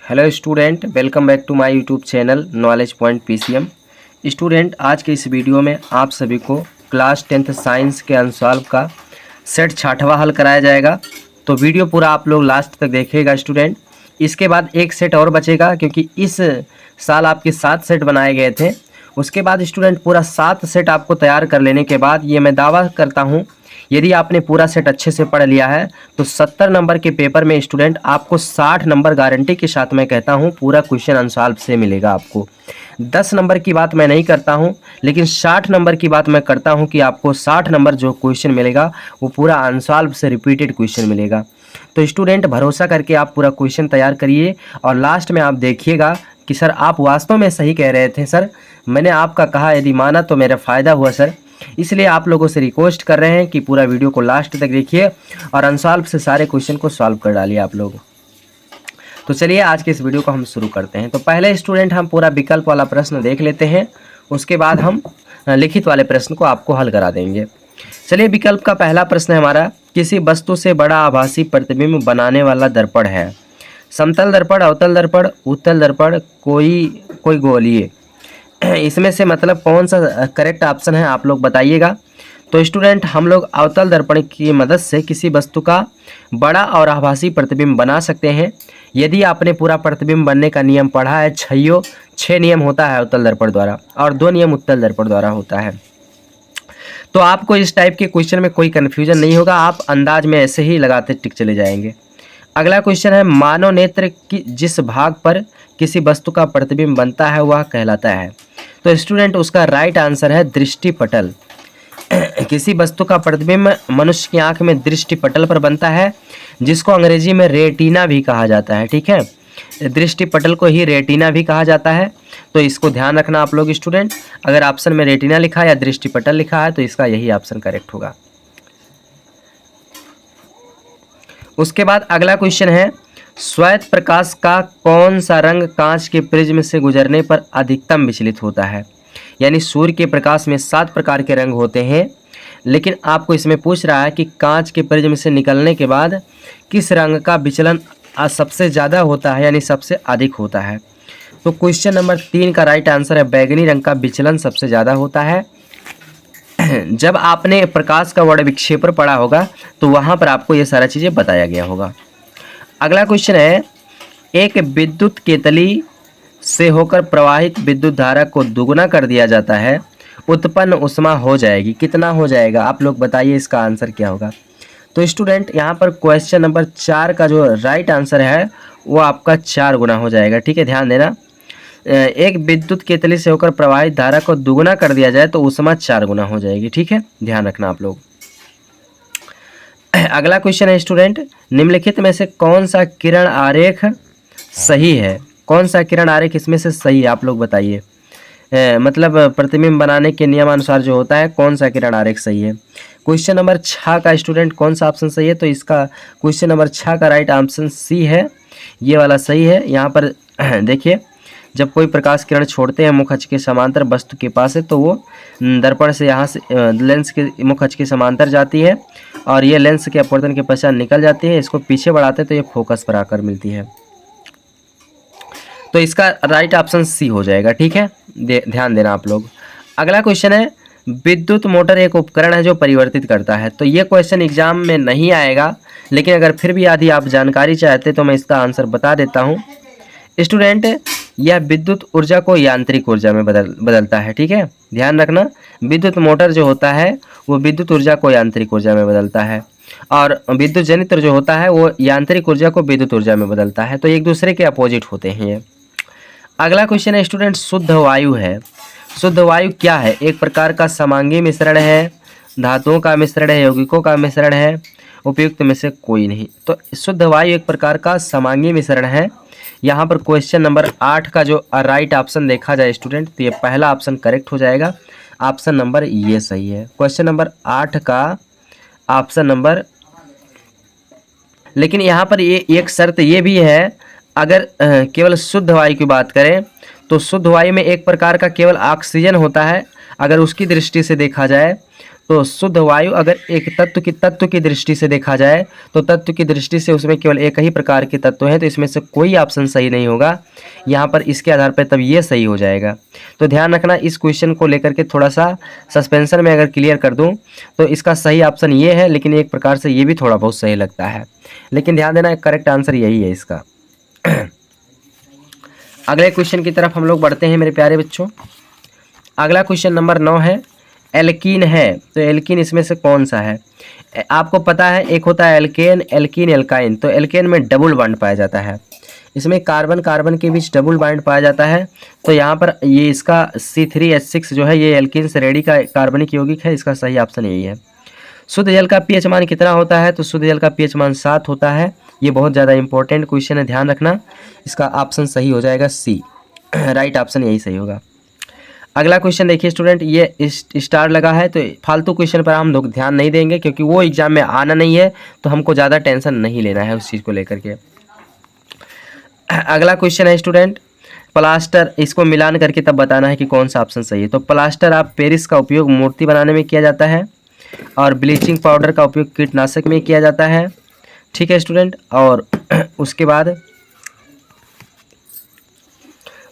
Hello student, welcome back to my YouTube channel knowledge point PCM. Student, आज के इस video में आप सभी को क्लास 10th साइंस के अनसॉल्व का सेट 6वां हल कराया जाएगा। तो वीडियो पूरा आप लोग लास्ट तक देखिएगा स्टूडेंट। इसके बाद एक सेट और बचेगा, क्योंकि इस साल आपके 7 सेट बनाए गए थे। उसके बाद स्टूडेंट पूरा 7 सेट आपको तैयार कर लेने के बाद ये मैं दावा करता हूँ, यदि आपने पूरा सेट अच्छे से पढ़ लिया है तो 70 नंबर के पेपर में स्टूडेंट आपको 60 नंबर गारंटी के साथ मैं कहता हूँ पूरा क्वेश्चन अनसॉल्व से मिलेगा आपको। 10 नंबर की बात मैं नहीं करता हूँ, लेकिन 60 नंबर की बात मैं करता हूँ कि आपको 60 नंबर जो क्वेश्चन मिलेगा वो पूरा अनसॉल्व से रिपीटेड क्वेश्चन मिलेगा। तो स्टूडेंट, भरोसा करके आप पूरा क्वेश्चन तैयार करिए और लास्ट में आप देखिएगा कि सर आप वास्तव में सही कह रहे थे, सर मैंने आपका कहा यदि माना तो मेरा फ़ायदा हुआ सर। इसलिए आप लोगों से रिक्वेस्ट कर रहे हैं कि पूरा वीडियो को लास्ट तक देखिए और अनसॉल्व से सारे क्वेश्चन को सॉल्व कर डालिए आप लोग। तो चलिए आज के इस वीडियो को हम शुरू करते हैं। तो पहले स्टूडेंट हम पूरा विकल्प वाला प्रश्न देख लेते हैं, उसके बाद हम लिखित वाले प्रश्न को आपको हल करा देंगे। चलिए, विकल्प का पहला प्रश्न है हमारा, किसी वस्तु से बड़ा आभासी प्रतिबिंब बनाने वाला दर्पण है। समतल दर्पण, अवतल दर्पण, उत्तल दर्पण, कोई गोलीय। इसमें से मतलब कौन सा करेक्ट ऑप्शन है आप लोग बताइएगा। तो स्टूडेंट, हम लोग अवतल दर्पण की मदद से किसी वस्तु का बड़ा और आभासी प्रतिबिंब बना सकते हैं। यदि आपने पूरा प्रतिबिंब बनने का नियम पढ़ा है, 6 नियम होता है अवतल दर्पण द्वारा और 2 नियम उत्तल दर्पण द्वारा होता है। तो आपको इस टाइप के क्वेश्चन में कोई कन्फ्यूजन नहीं होगा, आप अंदाज में ऐसे ही लगाते टिक चले जाएंगे। अगला क्वेश्चन है, मानव नेत्र की जिस भाग पर किसी वस्तु का प्रतिबिंब बनता है वह कहलाता है। तो स्टूडेंट, उसका राइट आंसर है दृष्टिपटल। किसी वस्तु का प्रतिबिंब मनुष्य की आंख में दृष्टिपटल पर बनता है, जिसको अंग्रेजी में रेटिना भी कहा जाता है। ठीक है, दृष्टिपटल को ही रेटिना भी कहा जाता है। तो इसको ध्यान रखना आप लोग स्टूडेंट। अगर ऑप्शन में रेटिना लिखा है या दृष्टिपटल लिखा है तो इसका यही ऑप्शन करेक्ट होगा। उसके बाद अगला क्वेश्चन है, श्वेत प्रकाश का कौन सा रंग कांच के प्रिज्म से गुजरने पर अधिकतम विचलित होता है। यानी सूर्य के प्रकाश में 7 प्रकार के रंग होते हैं, लेकिन आपको इसमें पूछ रहा है कि कांच के प्रिज्म से निकलने के बाद किस रंग का विचलन सबसे ज़्यादा होता है, यानी सबसे अधिक होता है। तो क्वेश्चन नंबर 3 का राइट आंसर है बैगनी रंग का विचलन सबसे ज़्यादा होता है। जब आपने प्रकाश का वर्ण विक्षेपण पढ़ा होगा तो वहाँ पर आपको ये सारा चीज़ें बताया गया होगा। अगला क्वेश्चन है, एक विद्युत केतली से होकर प्रवाहित विद्युत धारा को दुगुना कर दिया जाता है, उत्पन्न ऊष्मा हो जाएगी, कितना हो जाएगा आप लोग बताइए, इसका आंसर क्या होगा। तो स्टूडेंट, यहाँ पर क्वेश्चन नंबर 4 का जो राइट आंसर है वो आपका 4 गुना हो जाएगा। ठीक है, ध्यान देना, एक विद्युत केतली से होकर प्रवाहित धारा को दुगुना कर दिया जाए तो ऊष्मा 4 गुना हो जाएगी। ठीक है, ध्यान रखना आप लोग। अगला क्वेश्चन है स्टूडेंट, निम्नलिखित में से कौन सा किरण आरेख सही है। कौन सा किरण आरेख इसमें से सही है आप लोग बताइए। मतलब प्रतिबिंब बनाने के नियमानुसार जो होता है, कौन सा किरण आरेख सही है। क्वेश्चन नंबर 6 का स्टूडेंट कौन सा ऑप्शन सही है। तो इसका क्वेश्चन नंबर 6 का राइट ऑप्शन सी है, ये वाला सही है। यहाँ पर देखिए, जब कोई प्रकाश किरण छोड़ते हैं मुख अक्ष के समांतर वस्तु के पास है तो वो दर्पण से यहाँ से लेंस के मुख अक्ष के समांतर जाती है और ये लेंस के अपवर्तन के पश्चात निकल जाती है। इसको पीछे बढ़ाते हैं तो ये फोकस पर आकर मिलती है। तो इसका राइट ऑप्शन सी हो जाएगा। ठीक है, ध्यान देना आप लोग। अगला क्वेश्चन है, विद्युत मोटर एक उपकरण है जो परिवर्तित करता है। तो ये क्वेश्चन एग्जाम में नहीं आएगा, लेकिन अगर फिर भी यदि आप जानकारी चाहते तो मैं इसका आंसर बता देता हूँ। स्टूडेंट, यह विद्युत ऊर्जा को यांत्रिक ऊर्जा में बदलता है। ठीक है, ध्यान रखना, विद्युत मोटर जो होता है वो विद्युत ऊर्जा को यांत्रिक ऊर्जा में बदलता है और विद्युत जनित्र जो होता है वो यांत्रिक ऊर्जा को विद्युत ऊर्जा में बदलता है। तो एक दूसरे के अपोजिट होते हैं ये। अगला क्वेश्चन है स्टूडेंट, शुद्ध वायु है। शुद्ध वायु क्या है। एक प्रकार का समांगी मिश्रण है, धातुओं का मिश्रण है, यौगिकों का मिश्रण है, उपयुक्त में से कोई नहीं। तो शुद्ध वायु एक प्रकार का समांगी मिश्रण है। यहाँ पर क्वेश्चन नंबर 8 का जो राइट ऑप्शन देखा जाए स्टूडेंट तो ये पहला ऑप्शन करेक्ट हो जाएगा। ऑप्शन नंबर ये सही है, क्वेश्चन नंबर 8 का ऑप्शन नंबर। लेकिन यहाँ पर ये एक शर्त ये भी है, अगर केवल शुद्ध वायु की बात करें तो शुद्ध वायु में एक प्रकार का केवल ऑक्सीजन होता है। अगर उसकी दृष्टि से देखा जाए तो शुद्ध वायु अगर एक तत्व की दृष्टि से देखा जाए तो तत्व की दृष्टि से उसमें केवल एक ही प्रकार के तत्व हैं, तो इसमें से कोई ऑप्शन सही नहीं होगा यहाँ पर। इसके आधार पर तब ये सही हो जाएगा। तो ध्यान रखना, इस क्वेश्चन को लेकर के थोड़ा सा सस्पेंशन में अगर क्लियर कर दूं तो इसका सही ऑप्शन ये है, लेकिन एक प्रकार से ये भी थोड़ा बहुत सही लगता है, लेकिन ध्यान देना करेक्ट आंसर यही है इसका। अगले क्वेश्चन की तरफ हम लोग बढ़ते हैं मेरे प्यारे बच्चों। अगला क्वेश्चन नंबर 9 है, एल्कीन है, तो एल्कीन इसमें से कौन सा है? आपको पता है एक होता है एल्केन, एल्कीन, एल्काइन। तो एल्केन में डबल बॉन्ड पाया जाता है, इसमें कार्बन कार्बन के बीच डबल बॉन्ड पाया जाता है। तो यहाँ पर ये इसका C3H6 जो है ये एल्कीन श्रेणी का कार्बनिक यौगिक है, इसका सही ऑप्शन यही है। शुद्ध जल का पीएच मान कितना होता है? तो शुद्ध जल का पीएच मान 7 होता है। ये बहुत ज़्यादा इंपॉर्टेंट क्वेश्चन है, ध्यान रखना। इसका ऑप्शन सही हो जाएगा सी, राइट ऑप्शन यही सही होगा। अगला क्वेश्चन देखिए स्टूडेंट, ये स्टार लगा है, तो फालतू क्वेश्चन पर हम लोग ध्यान नहीं देंगे क्योंकि वो एग्जाम में आना नहीं है, तो हमको ज़्यादा टेंशन नहीं लेना है उस चीज़ को लेकर के। अगला क्वेश्चन है स्टूडेंट, प्लास्टर, इसको मिलान करके तब बताना है कि कौन सा ऑप्शन सही है। तो प्लास्टर ऑफ पेरिस का उपयोग मूर्ति बनाने में किया जाता है और ब्लीचिंग पाउडर का उपयोग कीटनाशक में किया जाता है, ठीक है स्टूडेंट।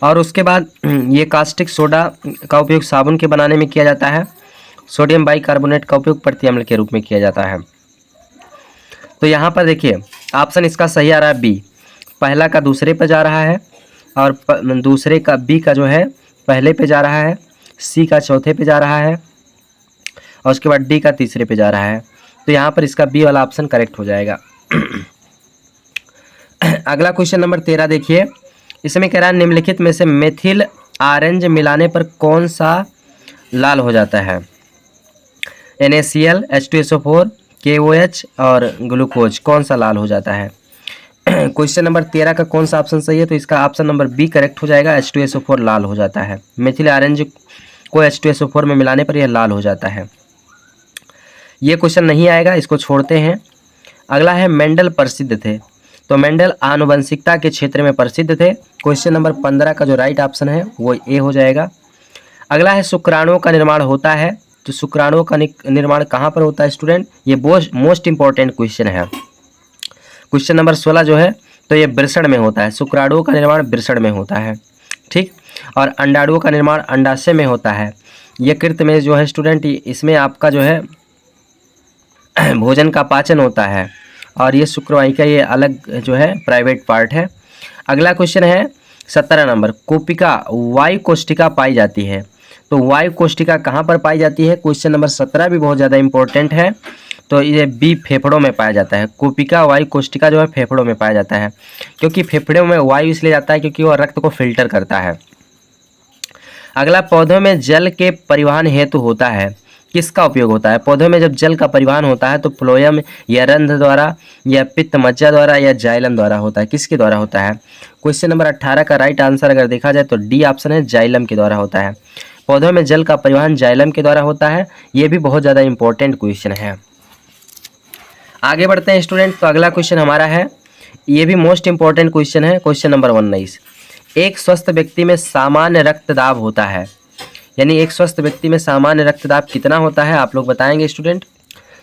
और उसके बाद ये कास्टिक सोडा का उपयोग साबुन के बनाने में किया जाता है। सोडियम बाइकार्बोनेट का उपयोग प्रतिअम्ल के रूप में किया जाता है। तो यहाँ पर देखिए ऑप्शन इसका सही आ रहा है बी, पहला का दूसरे पे जा रहा है और दूसरे का बी का जो है पहले पे जा रहा है, सी का चौथे पे जा रहा है और उसके बाद डी का तीसरे पे जा रहा है। तो यहाँ पर इसका बी वाला ऑप्शन करेक्ट हो जाएगा। अगला क्वेश्चन नंबर 13 देखिए, इसमें कह रहा है निम्नलिखित में से मेथिल ऑरेंज मिलाने पर कौन सा लाल हो जाता है? NaCl, H2SO4, KOH और ग्लूकोज, कौन सा लाल हो जाता है? क्वेश्चन नंबर 13 का कौन सा ऑप्शन सही है? तो इसका ऑप्शन नंबर बी करेक्ट हो जाएगा, H2SO4 लाल हो जाता है। मेथिल ऑरेंज को H2SO4 में मिलाने पर यह लाल हो जाता है। ये क्वेश्चन नहीं आएगा, इसको छोड़ते हैं। अगला है मेंडल प्रसिद्ध थे, तो मेंडल आनुवंशिकता के क्षेत्र में प्रसिद्ध थे। क्वेश्चन नंबर 15 का जो राइट ऑप्शन है वो ए हो जाएगा। अगला है शुक्राणुओं का निर्माण होता है, तो शुक्राणुओं का निर्माण कहाँ पर होता है स्टूडेंट? ये मोस्ट इंपॉर्टेंट क्वेश्चन है। क्वेश्चन नंबर 16 जो है तो ये वृषण में होता है, शुक्राणुओं का निर्माण वृषण में होता है, ठीक। और अंडाणुओं का निर्माण अंडाशय में होता है। यकृत में जो है स्टूडेंट इसमें आपका जो है भोजन का पाचन होता है और ये शुक्रवाहिका ये अलग जो है प्राइवेट पार्ट है। अगला क्वेश्चन है 17 नंबर, कोशिका वायु कोशिका पाई जाती है, तो वायु कोशिका कहाँ पर पाई जाती है? क्वेश्चन नंबर 17 भी बहुत ज़्यादा इंपॉर्टेंट है, तो ये बी फेफड़ों में पाया जाता है। कोशिका वायु कोशिका जो है फेफड़ों में पाया जाता है, क्योंकि फेफड़ों में वायु इसलिए जाता है क्योंकि वह रक्त को फिल्टर करता है। अगला, पौधों में जल के परिवहन हेतु होता है, किसका उपयोग होता है? पौधों में जब जल का परिवहन होता है तो फ्लोएम या रंध्र द्वारा या पित्त मज्जा द्वारा या जाइलम द्वारा होता है, किसके द्वारा होता है? क्वेश्चन नंबर 18 का राइट आंसर अगर देखा जाए तो डी ऑप्शन है, जाइलम के द्वारा होता है। पौधों में जल का परिवहन जाइलम के द्वारा होता है। ये भी बहुत ज़्यादा इंपॉर्टेंट क्वेश्चन है। आगे बढ़ते हैं स्टूडेंट, तो अगला क्वेश्चन हमारा है, ये भी मोस्ट इंपॉर्टेंट क्वेश्चन है, क्वेश्चन नंबर 19। एक स्वस्थ व्यक्ति में सामान्य रक्तदाब होता है, यानी एक स्वस्थ व्यक्ति में सामान्य रक्तदाब कितना होता है आप लोग बताएंगे स्टूडेंट?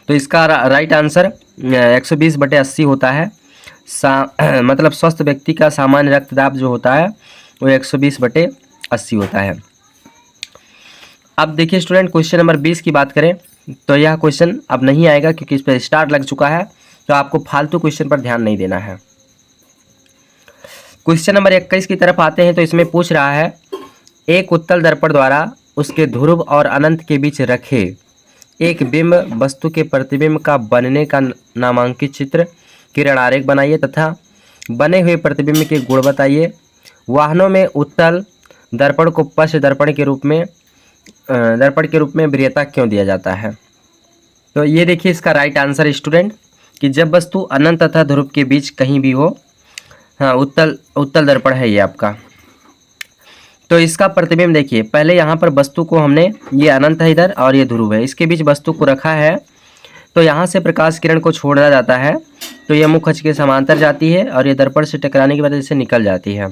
तो इसका राइट आंसर 120/80 होता है। मतलब स्वस्थ व्यक्ति का सामान्य रक्तदाब जो होता है वो 120/80 होता है। अब देखिए स्टूडेंट, क्वेश्चन नंबर 20 की बात करें तो यह क्वेश्चन अब नहीं आएगा क्योंकि इस पर स्टार लग चुका है, तो आपको फालतू क्वेश्चन पर ध्यान नहीं देना है। क्वेश्चन नंबर 21 की तरफ आते हैं, तो इसमें पूछ रहा है, एक उत्तल दर्पण द्वारा उसके ध्रुव और अनंत के बीच रखे एक बिंब वस्तु के प्रतिबिंब का बनने का नामांकित चित्र किरण आरेख बनाइए तथा बने हुए प्रतिबिंब के गुण बताइए। वाहनों में उत्तल दर्पण को पश्च दर्पण के रूप में वरीयता क्यों दिया जाता है? तो ये देखिए इसका राइट आंसर स्टूडेंट कि जब वस्तु अनंत तथा ध्रुव के बीच कहीं भी हो, हाँ उत्तल दर्पण है ये आपका। तो इसका प्रतिबिंब देखिए, पहले यहाँ पर वस्तु को हमने, ये अनंत है इधर और ये ध्रुव है, इसके बीच वस्तु को रखा है, तो यहाँ से प्रकाश किरण को छोड़ा जाता है, तो ये मुख अक्ष के समांतर जाती है और ये दर्पण से टकराने की वजह से निकल जाती है।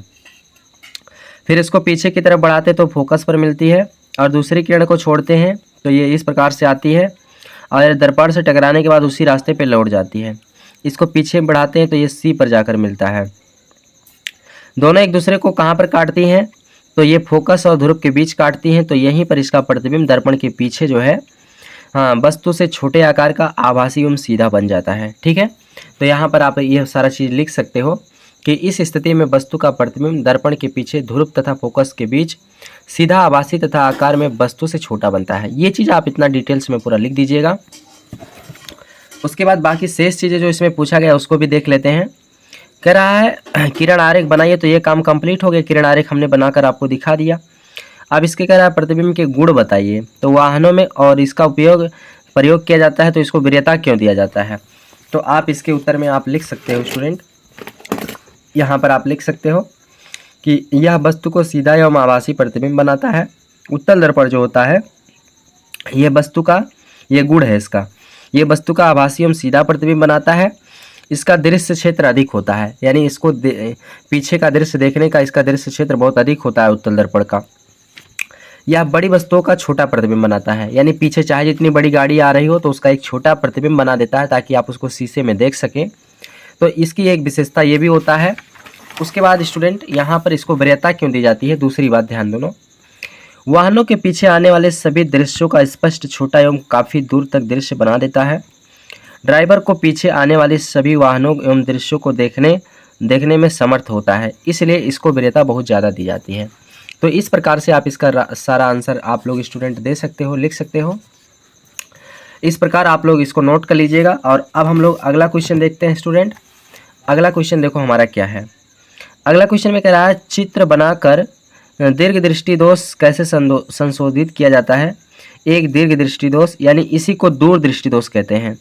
फिर इसको पीछे की तरफ बढ़ाते तो फोकस पर मिलती है और दूसरी किरण को छोड़ते हैं तो ये इस प्रकार से आती है और दर्पण से टकराने के बाद उसी रास्ते पे लौट जाती है। इसको पीछे बढ़ाते हैं तो ये सी पर जाकर मिलता है। दोनों एक दूसरे को कहाँ पर काटती हैं, तो ये फोकस और ध्रुव के बीच काटती हैं, तो यहीं पर इसका प्रतिबिंब दर्पण के पीछे जो है वस्तु से छोटे आकार का आभासी एवं सीधा बन जाता है। ठीक है, तो यहाँ पर आप यह सारा चीज़ लिख सकते हो कि इस स्थिति में वस्तु का प्रतिबिंब दर्पण के पीछे ध्रुव तथा फोकस के बीच सीधा, आभासी तथा आकार में वस्तु से छोटा बनता है। ये चीज़ आप इतना डिटेल्स में पूरा लिख दीजिएगा। उसके बाद बाकी शेष चीज़ें जो इसमें पूछा गया उसको भी देख लेते हैं। कह रहा है किरण आरेख बनाइए, तो ये काम कंप्लीट हो गया। किरण आरेख हमने बनाकर आपको दिखा दिया। अब इसके कह रहा है प्रतिबिंब के गुण बताइए, तो वाहनों में और इसका प्रयोग किया जाता है, तो इसको वरीयता क्यों दिया जाता है। तो आप इसके उत्तर में आप लिख सकते हो स्टूडेंट, यहाँ पर आप लिख सकते हो कि यह वस्तु को सीधा एवं आभासी प्रतिबिंब बनाता है। उत्तल दर्पण जो होता है ये वस्तु का, ये गुण है इसका, ये वस्तु का आभासी एवं सीधा प्रतिबिंब बनाता है। इसका दृश्य क्षेत्र अधिक होता है, यानी इसको पीछे का दृश्य देखने का इसका दृश्य क्षेत्र बहुत अधिक होता है उत्तल दर्पण का। यह बड़ी वस्तुओं का छोटा प्रतिबिंब बनाता है, यानी पीछे चाहे जितनी बड़ी गाड़ी आ रही हो तो उसका एक छोटा प्रतिबिंब बना देता है ताकि आप उसको शीशे में देख सकें। तो इसकी एक विशेषता ये भी होता है। उसके बाद स्टूडेंट यहाँ पर इसको वरीयता क्यों दी जाती है, दूसरी बात ध्यान दोनों, वाहनों के पीछे आने वाले सभी दृश्यों का स्पष्ट, छोटा एवं काफ़ी दूर तक दृश्य बना देता है। ड्राइवर को पीछे आने वाले सभी वाहनों एवं दृश्यों को देखने में समर्थ होता है, इसलिए इसको वरीयता बहुत ज़्यादा दी जाती है। तो इस प्रकार से आप इसका सारा आंसर आप लोग स्टूडेंट दे सकते हो, लिख सकते हो। इस प्रकार आप लोग इसको नोट कर लीजिएगा। और अब हम लोग अगला क्वेश्चन देखते हैं स्टूडेंट। अगला क्वेश्चन देखो हमारा क्या है। अगला क्वेश्चन में कह रहा है चित्र बनाकर दीर्घ दृष्टि दोष कैसे संशोधित किया जाता है। एक दीर्घ दृष्टि दोष यानी इसी को दूर दृष्टि दोष कहते हैं।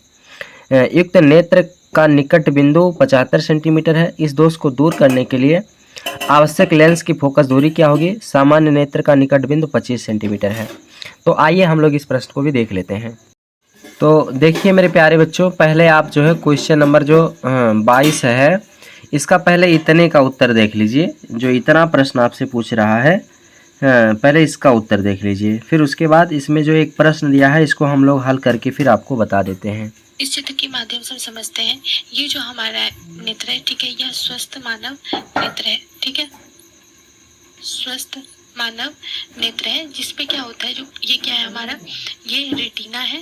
युक्त नेत्र का निकट बिंदु 75 सेंटीमीटर है। इस दोष को दूर करने के लिए आवश्यक लेंस की फोकस दूरी क्या होगी। सामान्य नेत्र का निकट बिंदु 25 सेंटीमीटर है। तो आइए हम लोग इस प्रश्न को भी देख लेते हैं। तो देखिए मेरे प्यारे बच्चों, पहले आप जो है क्वेश्चन नंबर जो 22 है, इसका पहले इतने का उत्तर देख लीजिए। जो इतना प्रश्न आपसे पूछ रहा है, पहले इसका उत्तर देख लीजिए। फिर उसके बाद इसमें जो एक प्रश्न दिया है इसको हम लोग हल करके फिर आपको बता देते हैं। इस चित्र के माध्यम से हम समझते हैं ये जो हमारा नेत्र है, ठीक है, यह स्वस्थ मानव नेत्र है। ठीक है, स्वस्थ मानव नेत्र है, जिसपे क्या होता है, जो ये क्या है हमारा, ये रेटिना है।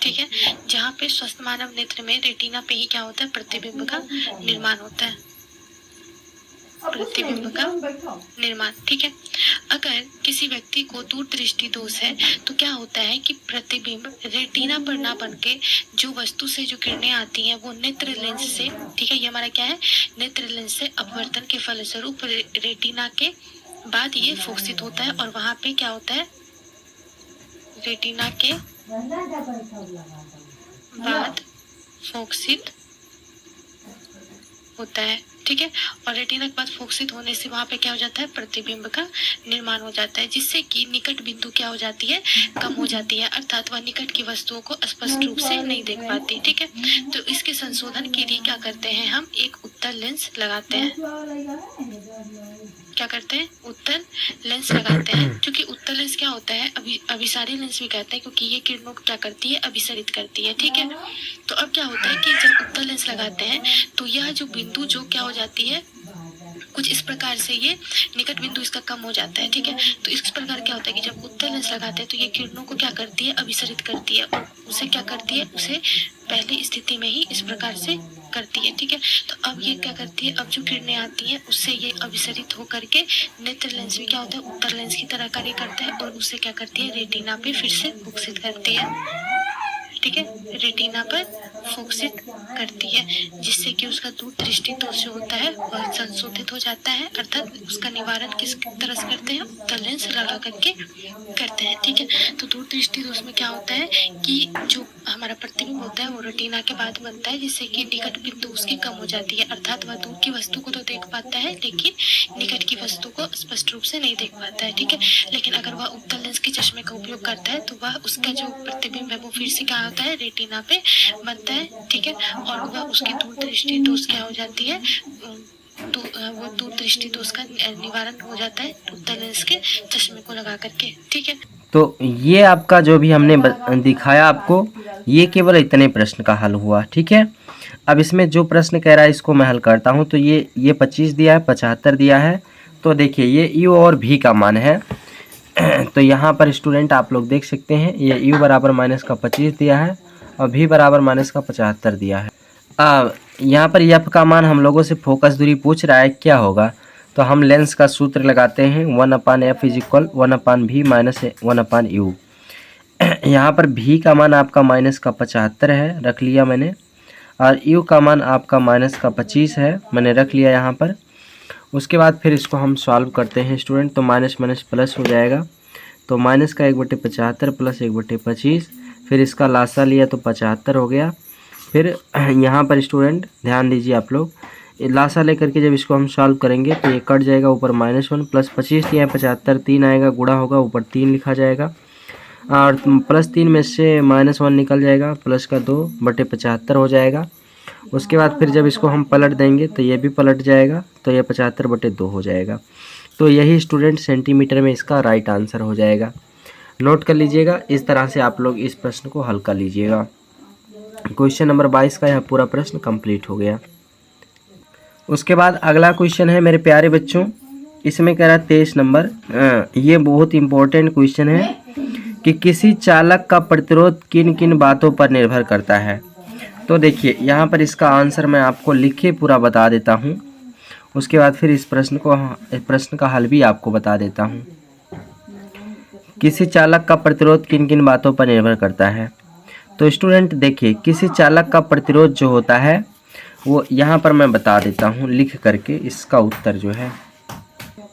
ठीक है, जहाँ पे स्वस्थ मानव नेत्र में रेटिना पे ही क्या होता है, प्रतिबिंब का निर्माण होता है, प्रतिबिंब का निर्माण। ठीक है, अगर किसी व्यक्ति को दूर दृष्टि दोष है तो क्या होता है कि प्रतिबिंब रेटिना पर ना बनके जो वस्तु से जो किरणें आती हैं वो नेत्र लेंस से, ठीक है, ये हमारा क्या है, नेत्र लेंस से अपवर्तन के फलस्वरूप रेटिना के बाद ये फोकसित होता है, और वहां पे क्या होता है, रेटिना के बाद फोकसित होता है। ठीक है, और रेटिना के बाद फोकसित होने से वहां पे क्या हो जाता है, प्रतिबिंब का निर्माण हो जाता है, जिससे कि निकट बिंदु क्या हो जाती है, कम हो जाती है, अर्थात वह निकट की वस्तुओं को स्पष्ट रूप से नहीं देख पाती। ठीक है, तो इसके संशोधन के लिए क्या करते हैं, हम एक उत्तल लेंस लगाते हैं। क्या करते हैं, उत्तल लेंस लगाते हैं, क्योंकि उत्तल लेंस क्या होता है, अभिसारी लेंस भी कहते हैं, क्योंकि ये किरणों को क्या करती है, अभिसरित करती है। ठीक है, तो अब क्या होता है कि जब उत्तल लेंस लगाते हैं तो यह जो बिंदु जो क्या हो जाती है, कुछ इस प्रकार से ये निकट बिंदु इसका कम हो जाता है। ठीक है, तो इस प्रकार क्या होता है कि जब उत्तल लेंस लगाते हैं तो ये किरणों को क्या करती है, अभिसरित करती है, और उसे क्या करती है, उसे पहली स्थिति में ही इस प्रकार से करती है। ठीक है, तो अब ये क्या करती है, अब जो किरणें आती हैं उससे ये अभिसरित होकर के नेत्र लेंस भी क्या होता है, उत्तल लेंस की तरह कार्य करता है, और उससे क्या करती है, रेटिना पे फिर से फोकसित करती है। ठीक है, रेटिना पर फोकसित करती है, जिससे कि उसका दूर दृष्टि दोष जो होता है वह संशोधित हो जाता है, अर्थात उसका निवारण किस तरह से करते हैं, उत्तल लेंस लगा करके करते हैं। ठीक है, तो दूर दृष्टि दोष में क्या होता है कि जो हमारा प्रतिबिंब होता है वो रेटिना के बाद बनता है, जिससे कि निकट बिंदु उसकी कम हो जाती है, अर्थात वह दूर की वस्तु को तो देख पाता है लेकिन निकट की वस्तु को स्पष्ट रूप से नहीं देख पाता है। ठीक है, लेकिन अगर वह उत्तल लेंस के चश्मे का उपयोग करता है तो वह उसका जो प्रतिबिंब है वो फिर से क्या होता है, रेटिना पे बनता है। ठीक है, और वह उसकी दूर दृष्टि दोष क्या हो जाती है, तो वो दूर दृष्टि दोष का निवारण हो जाता है उत्तल लेंस के चश्मे को लगा करके। ठीक है, तो ये आपका जो भी हमने दिखाया आपको, ये केवल इतने प्रश्न का हल हुआ। ठीक है, अब इसमें जो प्रश्न कह रहा है इसको मैं हल करता हूँ। तो ये 25 दिया है, 75 दिया है। तो देखिए ये यू और भी का मान है। तो यहाँ पर स्टूडेंट आप लोग देख सकते हैं, ये यू बराबर माइनस का 25 दिया है और भी बराबर माइनस का 75 दिया है। यहाँ पर एफ का मान हम लोगों से फोकस दूरी पूछ रहा है, क्या होगा? तो हम लेंस का सूत्र लगाते हैं, 1/f is equal 1/v minus 1/u। यहाँ पर भी का मान आपका माइनस का 75 है, रख लिया मैंने, और यू का मान आपका माइनस का 25 है, मैंने रख लिया यहाँ पर। उसके बाद फिर इसको हम सॉल्व करते हैं स्टूडेंट। तो माइनस माइनस प्लस हो जाएगा, तो माइनस का 1/75 प्लस 1/25, फिर इसका लासा लिया तो 75 हो गया। फिर यहाँ पर स्टूडेंट ध्यान दीजिए आप लोग, लासा लेकर के जब इसको हम सॉल्व करेंगे तो ये कट जाएगा, ऊपर -1 प्लस 25 दिया है 75, 3 आएगा, गुणा होगा, ऊपर 3 लिखा जाएगा, और +3 में से -1 निकल जाएगा, प्लस का 2/75 हो जाएगा। उसके बाद फिर जब इसको हम पलट देंगे तो ये भी पलट जाएगा, तो ये 75/2 हो जाएगा। तो यही स्टूडेंट सेंटीमीटर में इसका राइट आंसर हो जाएगा। नोट कर लीजिएगा, इस तरह से आप लोग इस प्रश्न को हल कर लीजिएगा। क्वेश्चन नंबर 22 का यह पूरा प्रश्न कंप्लीट हो गया। उसके बाद अगला क्वेश्चन है मेरे प्यारे बच्चों, इसमें कह रहा है 23 नंबर। ये बहुत इंपॉर्टेंट क्वेश्चन है कि किसी चालक का प्रतिरोध किन किन बातों पर निर्भर करता है। तो देखिए यहाँ पर इसका आंसर मैं आपको लिखे पूरा बता देता हूँ, उसके बाद फिर इस प्रश्न का हल भी आपको बता देता हूँ। किसी चालक का प्रतिरोध किन किन बातों पर निर्भर करता है। तो स्टूडेंट देखिए, किसी चालक का प्रतिरोध जो होता है वो यहाँ पर मैं बता देता हूँ लिख करके, इसका उत्तर जो है।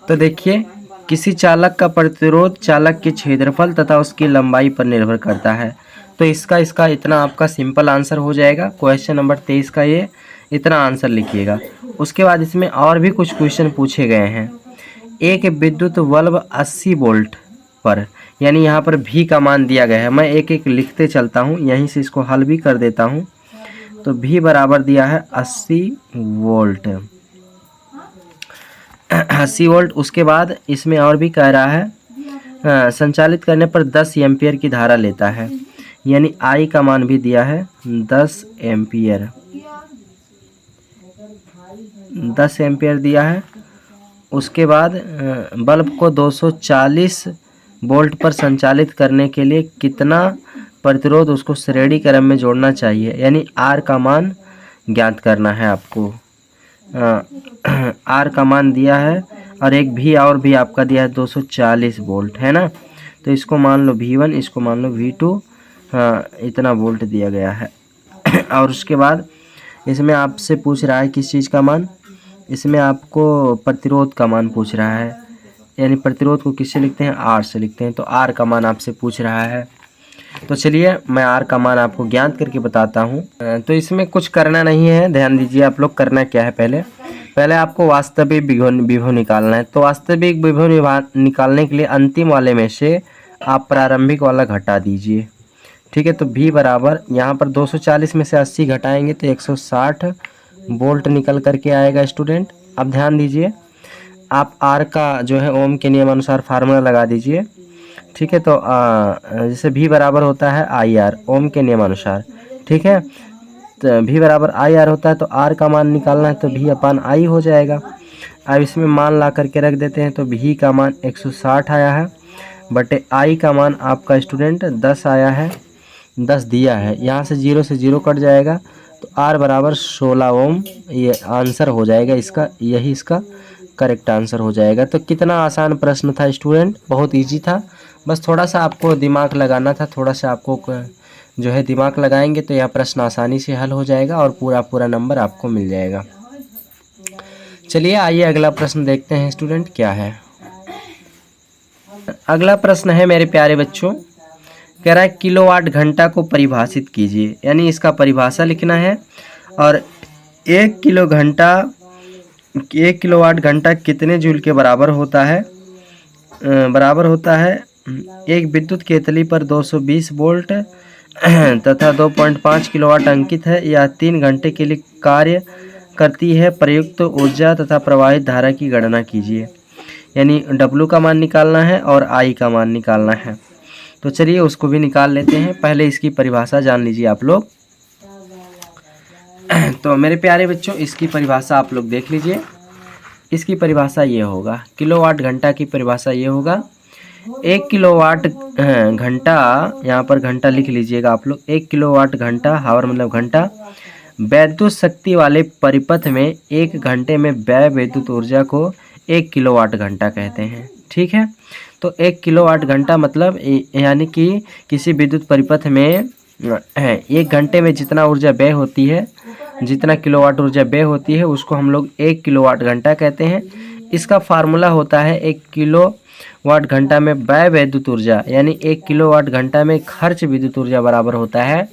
तो देखिए, किसी चालक का प्रतिरोध चालक के क्षेत्रफल तथा उसकी लंबाई पर निर्भर करता है। तो इसका इतना आपका सिंपल आंसर हो जाएगा। क्वेश्चन नंबर 23 का ये इतना आंसर लिखिएगा। उसके बाद इसमें और भी कुछ क्वेश्चन पूछे गए हैं। एक विद्युत बल्ब 80 वोल्ट पर, यानी यहाँ पर भी का मान दिया गया है। मैं एक एक लिखते चलता हूँ, यहीं से इसको हल भी कर देता हूँ। तो भी बराबर दिया है 80 वोल्ट, 80 वोल्ट। उसके बाद इसमें और भी कह रहा है संचालित करने पर 10 एम्पियर की धारा लेता है, यानी आई का मान भी दिया है 10 एम्पियर, 10 एम्पियर दिया है। उसके बाद बल्ब को 240 वोल्ट पर संचालित करने के लिए कितना प्रतिरोध उसको श्रेणी क्रम में जोड़ना चाहिए, यानी आर का मान ज्ञात करना है आपको। आर का मान दिया है और एक भी और भी आपका दिया है 240 वोल्ट, है ना। तो इसको मान लो V1, इसको मान लो V2, इतना वोल्ट दिया गया है। और उसके बाद इसमें आपसे पूछ रहा है किस चीज़ का मान, इसमें आपको प्रतिरोध का मान पूछ रहा है, यानी प्रतिरोध को किससे लिखते हैं, आर से लिखते हैं। तो आर का मान आपसे पूछ रहा है। तो चलिए मैं आर का मान आपको ज्ञात करके बताता हूँ। तो इसमें कुछ करना नहीं है, ध्यान दीजिए आप लोग। करना क्या है, पहले आपको वास्तविक विभव निकालना है। तो वास्तविक विभव निकालने के लिए अंतिम वाले में से आप प्रारंभिक वाला घटा दीजिए, ठीक है। तो भी बराबर यहाँ पर 240 में से 80 घटाएंगे तो 160 वोल्ट निकल करके आएगा स्टूडेंट। अब ध्यान दीजिए, आप आर का जो है ओम के नियम अनुसार फार्मूला लगा दीजिए, ठीक है। तो जैसे भी बराबर होता है आई आर, ओम के नियम अनुसार, ठीक है। तो भी बराबर आई आर होता है, तो आर का मान निकालना है तो भी अपान आई हो जाएगा। अब इसमें मान ला करके रख देते हैं, तो भी का मान 160 आया है, बटे आई का मान आपका स्टूडेंट 10 आया है, 10 दिया है। यहाँ से 0 से 0 कट जाएगा, तो आर बराबर 16 ओम ये आंसर हो जाएगा इसका, यही इसका करेक्ट आंसर हो जाएगा। तो कितना आसान प्रश्न था स्टूडेंट, बहुत इजी था। बस थोड़ा सा आपको दिमाग लगाना था, थोड़ा सा आपको जो है दिमाग लगाएंगे तो यह प्रश्न आसानी से हल हो जाएगा और पूरा नंबर आपको मिल जाएगा। चलिए आइए अगला प्रश्न देखते हैं स्टूडेंट क्या है। अगला प्रश्न है मेरे प्यारे बच्चों, कह रहा है किलोवाट घंटा को परिभाषित कीजिए, यानी इसका परिभाषा लिखना है। और 1 किलोवाट घंटा कितने जूल के बराबर होता है, बराबर होता है एक विद्युत केतली पर 220 वोल्ट तथा 2.5 किलोवाट अंकित है। यह 3 घंटे के लिए कार्य करती है। प्रयुक्त ऊर्जा तथा प्रवाहित धारा की गणना कीजिए, यानी W का मान निकालना है और I का मान निकालना है। तो चलिए उसको भी निकाल लेते हैं। पहले इसकी परिभाषा जान लीजिए आप लोग। तो मेरे प्यारे बच्चों, इसकी परिभाषा आप लोग देख लीजिए। इसकी परिभाषा ये होगा, किलोवाट घंटा की परिभाषा ये होगा, 1 किलोवाट घंटा, यहाँ पर घंटा लिख लीजिएगा आप लोग। 1 किलोवाट घंटा, हावर मतलब घंटा, वैद्युत शक्ति वाले परिपथ में 1 घंटे में व्यय विद्युत ऊर्जा को 1 किलोवाट घंटा कहते हैं। ठीक है, तो 1 किलोवाट घंटा मतलब यानी कि किसी विद्युत परिपथ में 1 घंटे में जितना ऊर्जा व्यय होती है, जितना किलोवाट ऊर्जा व्यय होती है, उसको हम लोग 1 किलोवाट घंटा कहते हैं। इसका फार्मूला होता है 1 किलोवाट घंटा में व्यय विद्युत ऊर्जा, यानी 1 किलोवाट घंटा में खर्च विद्युत ऊर्जा बराबर होता है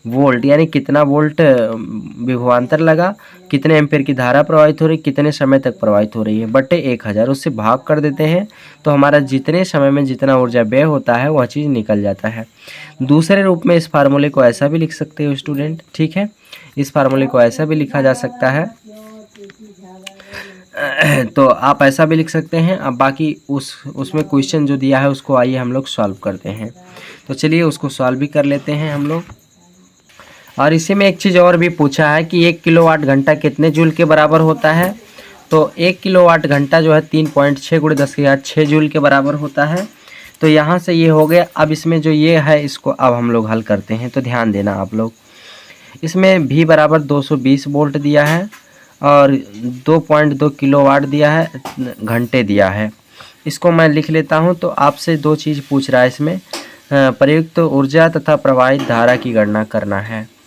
वोल्ट, यानी कितना वोल्ट विभवांतर लगा, कितने एम्पीयर की धारा प्रवाहित हो रही, कितने समय तक प्रवाहित हो रही है, बटे 1000, उससे भाग कर देते हैं तो हमारा जितने समय में जितना ऊर्जा व्यय होता है वह चीज़ निकल जाता है। दूसरे रूप में इस फार्मूले को ऐसा भी लिख सकते हो स्टूडेंट। ठीक है, इस फार्मूले को ऐसा भी लिखा जा सकता है, तो आप ऐसा भी लिख सकते हैं। अब बाकी उसमें क्वेश्चन जो दिया है उसको आइए हम लोग सॉल्व करते हैं। तो चलिए उसको सॉल्व भी कर लेते हैं हम लोग। और इसी में एक चीज़ और भी पूछा है कि 1 किलोवाट घंटा कितने जूल के बराबर होता है। तो 1 किलोवाट घंटा जो है 3.6 × 10⁻6 जूल के बराबर होता है। तो यहाँ से ये हो गया। अब इसमें जो ये है इसको अब हम लोग हल करते हैं, तो ध्यान देना आप लोग। इसमें V बराबर 220 वोल्ट दिया है और 2.2 किलोवाट दिया है, घंटे दिया है। इसको मैं लिख लेता हूँ। तो आपसे दो चीज़ पूछ रहा है इसमें, प्रयुक्त ऊर्जा तथा प्रवाहित धारा की गणना करना है।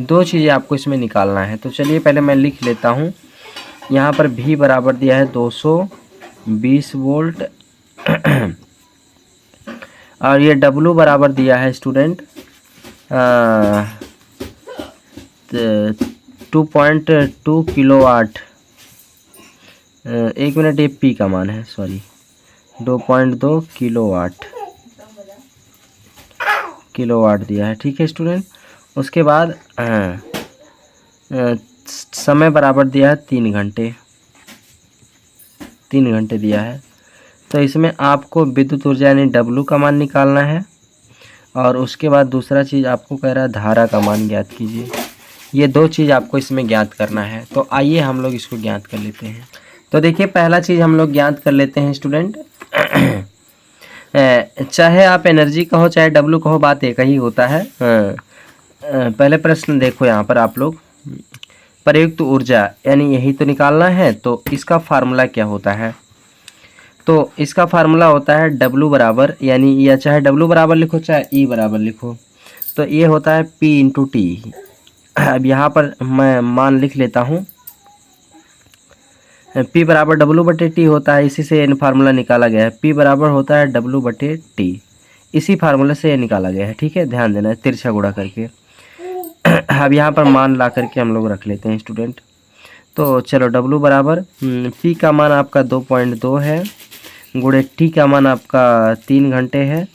दो चीज़ें आपको इसमें निकालना है। तो चलिए पहले मैं लिख लेता हूँ। यहाँ पर V बराबर दिया है 220 वोल्ट और ये W बराबर दिया है स्टूडेंट 2.2 किलोवाट। एक मिनट, ये P का मान है, सॉरी, 2.2 किलोवाट दिया है। ठीक है स्टूडेंट। उसके बाद समय बराबर दिया है 3 घंटे, 3 घंटे दिया है। तो इसमें आपको विद्युत ऊर्जा यानी W का मान निकालना है और उसके बाद दूसरा चीज़ आपको कह रहा है धारा का मान ज्ञात कीजिए। ये दो चीज़ आपको इसमें ज्ञात करना है। तो आइए हम लोग इसको ज्ञात कर लेते हैं। तो देखिए पहला चीज़ हम लोग ज्ञात कर लेते हैं स्टूडेंट। चाहे आप एनर्जी कहो चाहे W कहो, बात एक ही होता है। पहले प्रश्न देखो यहाँ पर आप लोग, प्रयुक्त ऊर्जा यानी यही तो निकालना है। तो इसका फार्मूला क्या होता है? तो इसका फार्मूला होता है W बराबर, यानी या चाहे W बराबर लिखो चाहे E बराबर लिखो, तो ये होता है P × T। अब यहाँ पर मैं मान लिख लेता हूँ, P बराबर W/T होता है। इसी से ये फार्मूला निकाला गया है। P बराबर होता है W/T, इसी फार्मूले से ये निकाला गया है। ठीक है, ध्यान देना है, तिरछा गुणा करके। अब यहाँ पर मान ला करके हम लोग रख लेते हैं स्टूडेंट। तो चलो W बराबर P का मान आपका 2.2 है, गुणे T का मान आपका 3 घंटे है।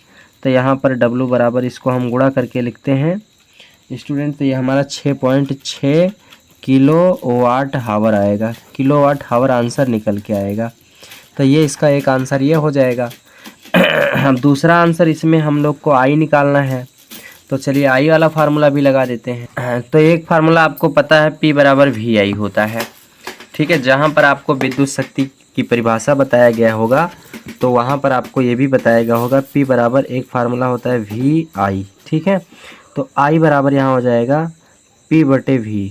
तो यहाँ पर W बराबर इसको हम गुणा करके लिखते हैं स्टूडेंट। तो ये हमारा 6.6 किलोवाट हावर आएगा। किलोवाट हावर आंसर निकल के आएगा। तो ये इसका एक आंसर ये हो जाएगा। अब दूसरा आंसर इसमें हम लोग को I निकालना है। तो चलिए I वाला फार्मूला भी लगा देते हैं। तो एक फार्मूला आपको पता है, P बराबर VI होता है। ठीक है, जहाँ पर आपको विद्युत शक्ति की परिभाषा बताया गया होगा तो वहाँ पर आपको ये भी बताया गया होगा P बराबर एक फार्मूला होता है VI। ठीक है, तो I बराबर यहाँ हो जाएगा P/V।